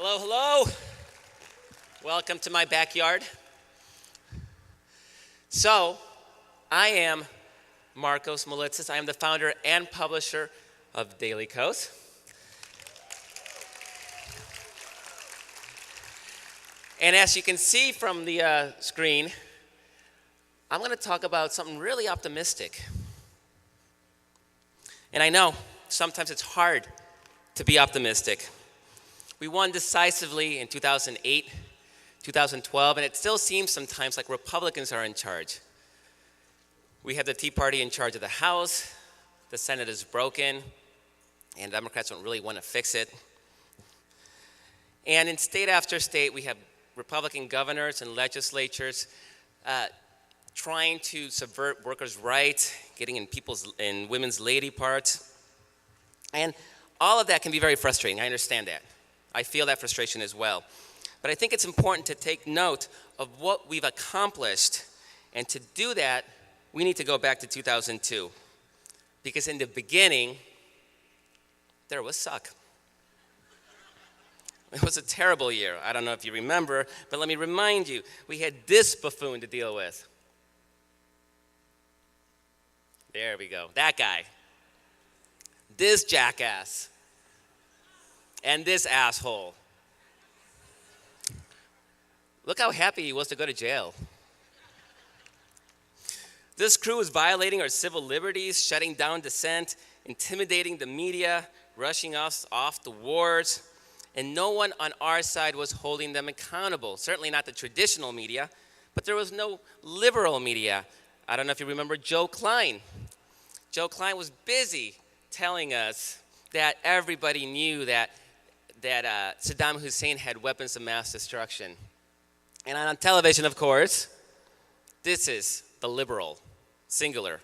Hello, hello. Welcome to my backyard. So, I am Markos Moulitsas. I am the founder and publisher of Daily Kos. And as you can see from the screen, I'm going to talk about something really optimistic. And I know sometimes it's hard to be optimistic. We won decisively in 2008, 2012, and it still seems sometimes like Republicans are in charge. We have the Tea Party in charge of the House, the Senate is broken, and Democrats don't really want to fix it. And in state after state, we have Republican governors and legislatures trying to subvert workers' rights, getting in women's lady parts. And all of that can be very frustrating. I understand that. I feel that frustration as well. But I think it's important to take note of what we've accomplished. And to do that, we need to go back to 2002. Because in the beginning, there was suck. It was a terrible year. I don't know if you remember, but let me remind you, we had this buffoon to deal with. There we go, that guy. This jackass. And this asshole. Look how happy he was to go to jail. This crew is violating our civil liberties, shutting down dissent, intimidating the media, rushing us off the wars, and no one on our side was holding them accountable. Certainly not the traditional media, but there was no liberal media. I don't know if you remember Joe Klein. Joe Klein was busy telling us that everybody knew that Saddam Hussein had weapons of mass destruction. And on television, of course, this is the liberal, singular.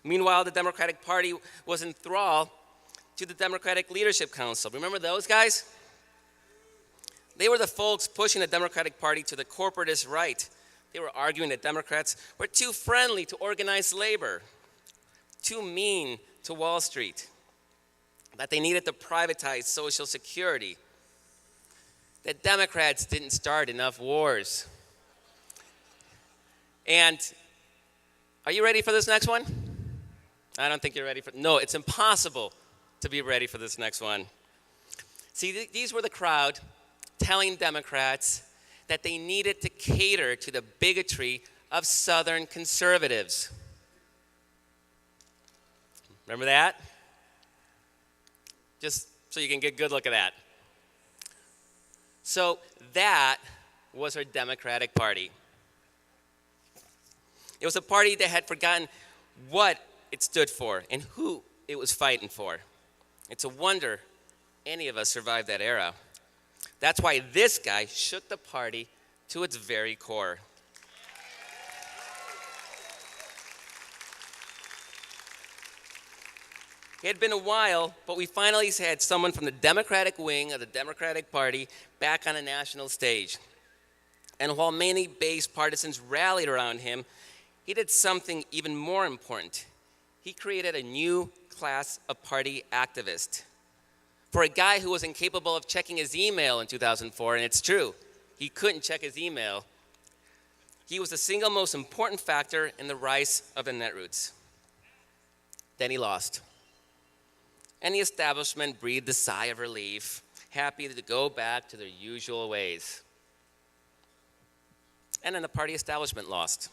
Meanwhile, the Democratic Party was in thrall to the Democratic Leadership Council. Remember those guys? They were the folks pushing the Democratic Party to the corporatist right. They were arguing that Democrats were too friendly to organized labor, too mean to Wall Street, that they needed to privatize Social Security, that Democrats didn't start enough wars. And are you ready for this next one? I don't think you're ready for it. No, it's impossible to be ready for this next one. See, these were the crowd telling Democrats that they needed to cater to the bigotry of Southern conservatives. Remember that? Just so you can get a good look at that. So that was our Democratic Party. It was a party that had forgotten what it stood for and who it was fighting for. It's a wonder any of us survived that era. That's why this guy shook the party to its very core. It had been a while, but we finally had someone from the Democratic wing of the Democratic Party back on a national stage. And while many base partisans rallied around him, he did something even more important. He created a new class of party activists. For a guy who was incapable of checking his email in 2004, and it's true, he couldn't check his email, he was the single most important factor in the rise of the Netroots. Then he lost. And the establishment breathed a sigh of relief, happy to go back to their usual ways. And then the party establishment lost.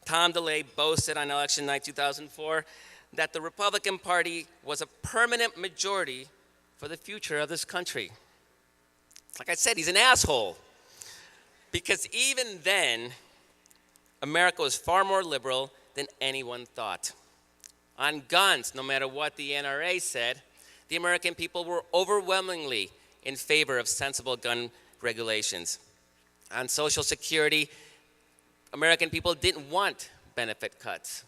Tom DeLay boasted on election night 2004 that the Republican Party was a permanent majority for the future of this country. Like I said, he's an asshole. Because even then, America was far more liberal than anyone thought. On guns, no matter what the NRA said, the American people were overwhelmingly in favor of sensible gun regulations. On Social Security, American people didn't want benefit cuts.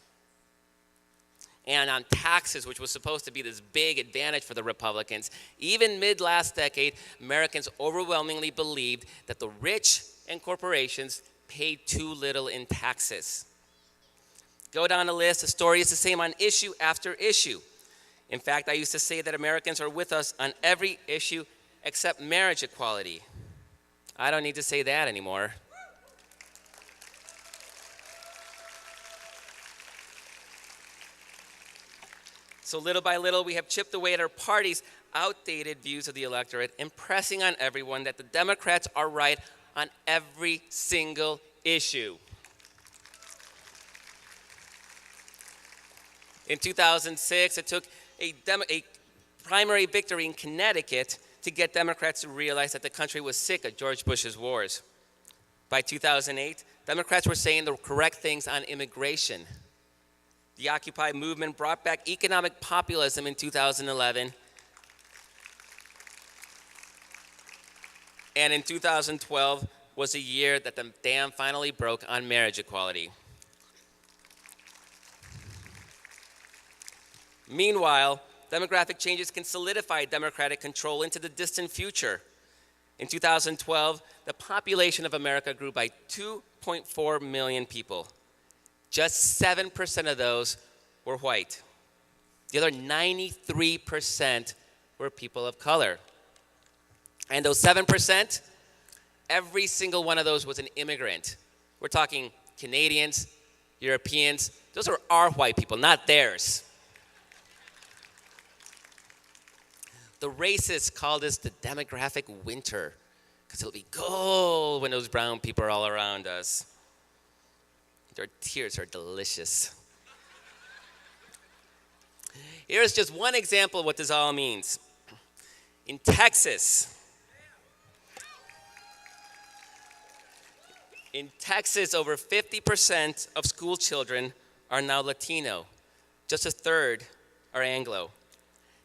And on taxes, which was supposed to be this big advantage for the Republicans, even mid-last decade, Americans overwhelmingly believed that the rich and corporations paid too little in taxes. Go down the list, the story is the same on issue after issue. In fact, I used to say that Americans are with us on every issue except marriage equality. I don't need to say that anymore. So little by little, we have chipped away at our party's outdated views of the electorate, impressing on everyone that the Democrats are right on every single issue. In 2006, it took a primary victory in Connecticut to get Democrats to realize that the country was sick of George Bush's wars. By 2008, Democrats were saying the correct things on immigration. The Occupy movement brought back economic populism in 2011. And in 2012 was a year that the dam finally broke on marriage equality. Meanwhile, demographic changes can solidify Democratic control into the distant future. In 2012, the population of America grew by 2.4 million people. Just 7% of those were white. The other 93% were people of color. And those 7%, every single one of those was an immigrant. We're talking Canadians, Europeans. Those are our white people, not theirs. The racists call this the demographic winter because it'll be cold when those brown people are all around us. Their tears are delicious. Here's just one example of what this all means. In Texas, over 50% of school children are now Latino. Just a third are Anglo.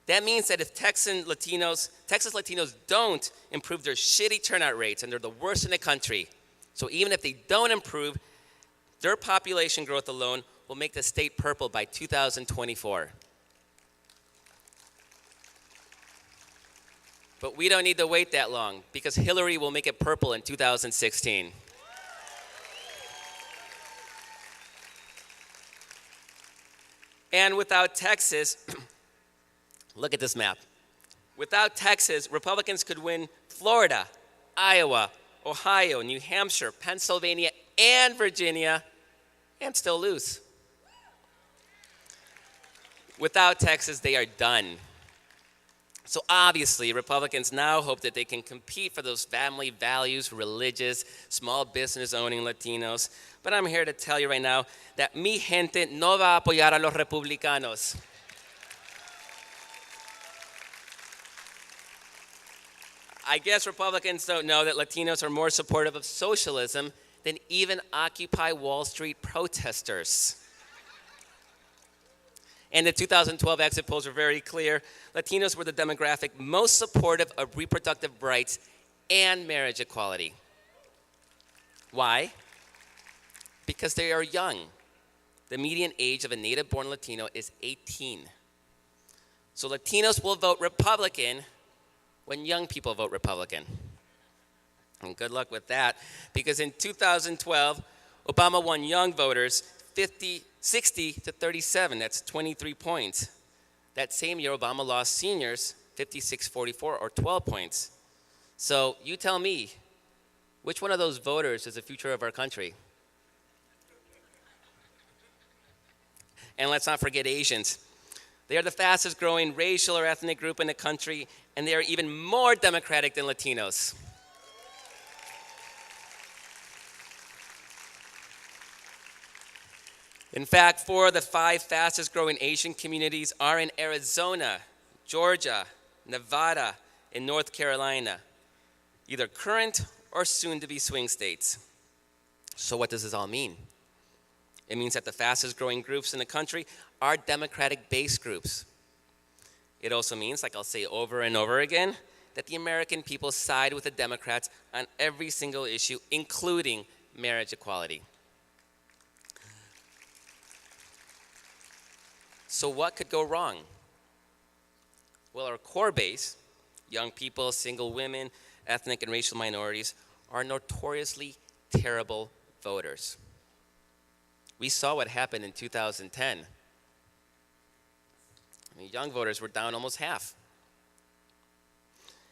That means that if Texas Latinos don't improve their shitty turnout rates, and they're the worst in the country, so even if they don't improve, their population growth alone will make the state purple by 2024. But we don't need to wait that long because Hillary will make it purple in 2016. And without Texas, look at this map. Without Texas, Republicans could win Florida, Iowa, Ohio, New Hampshire, Pennsylvania, and Virginia, and still lose. Without Texas, they are done. So obviously, Republicans now hope that they can compete for those family values, religious, small business owning Latinos. But I'm here to tell you right now that mi gente no va a apoyar a los republicanos. I guess Republicans don't know that Latinos are more supportive of socialism than even Occupy Wall Street protesters. And the 2012 exit polls were very clear. Latinos were the demographic most supportive of reproductive rights and marriage equality. Why? Because they are young. The median age of a native-born Latino is 18. So Latinos will vote Republican when young people vote Republican. And good luck with that, because in 2012, Obama won young voters 60 to 37. That's 23 points. That same year, Obama lost seniors 56-44, or 12 points. So you tell me, which one of those voters is the future of our country? And let's not forget Asians. They are the fastest growing racial or ethnic group in the country, and they are even more democratic than Latinos. In fact, 4 of the 5 fastest growing Asian communities are in Arizona, Georgia, Nevada, and North Carolina, either current or soon to be swing states. So what does this all mean? It means that the fastest growing groups in the country are Democratic base groups. It also means, like I'll say over and over again, that the American people side with the Democrats on every single issue, including marriage equality. So what could go wrong? Well, our core base, young people, single women, ethnic and racial minorities, are notoriously terrible voters. We saw what happened in 2010. Let Young voters were down almost half.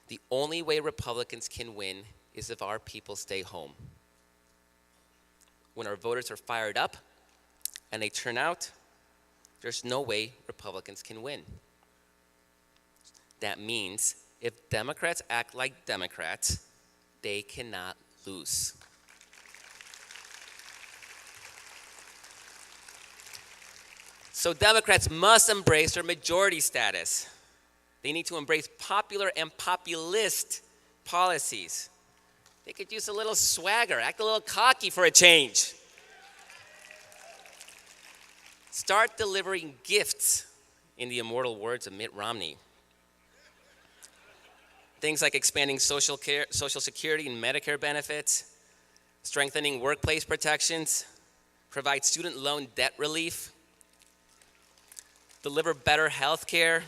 The only way Republicans can win is if our people stay home. When our voters are fired up and they turn out, there's no way Republicans can win. That means if Democrats act like Democrats, they cannot lose. So Democrats must embrace their majority status. They need to embrace popular and populist policies. They could use a little swagger, act a little cocky for a change. Start delivering gifts, in the immortal words of Mitt Romney. Things like expanding Social Security and Medicare benefits, strengthening workplace protections, provide student loan debt relief, deliver better health care,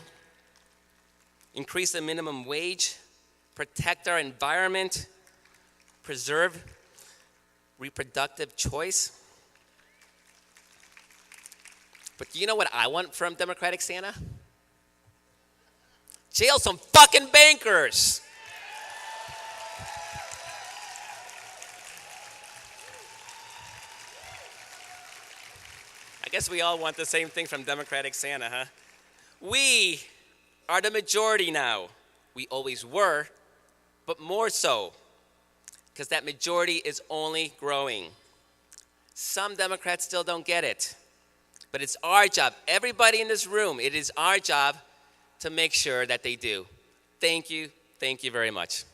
increase the minimum wage, protect our environment, preserve reproductive choice. But do you know what I want from Democratic Santa? Jail some fucking bankers. I guess we all want the same thing from Democratic Santa, huh? We are the majority now. We always were, but more so, because that majority is only growing. Some Democrats still don't get it, but it's our job, everybody in this room, it is our job to make sure that they do. Thank you very much.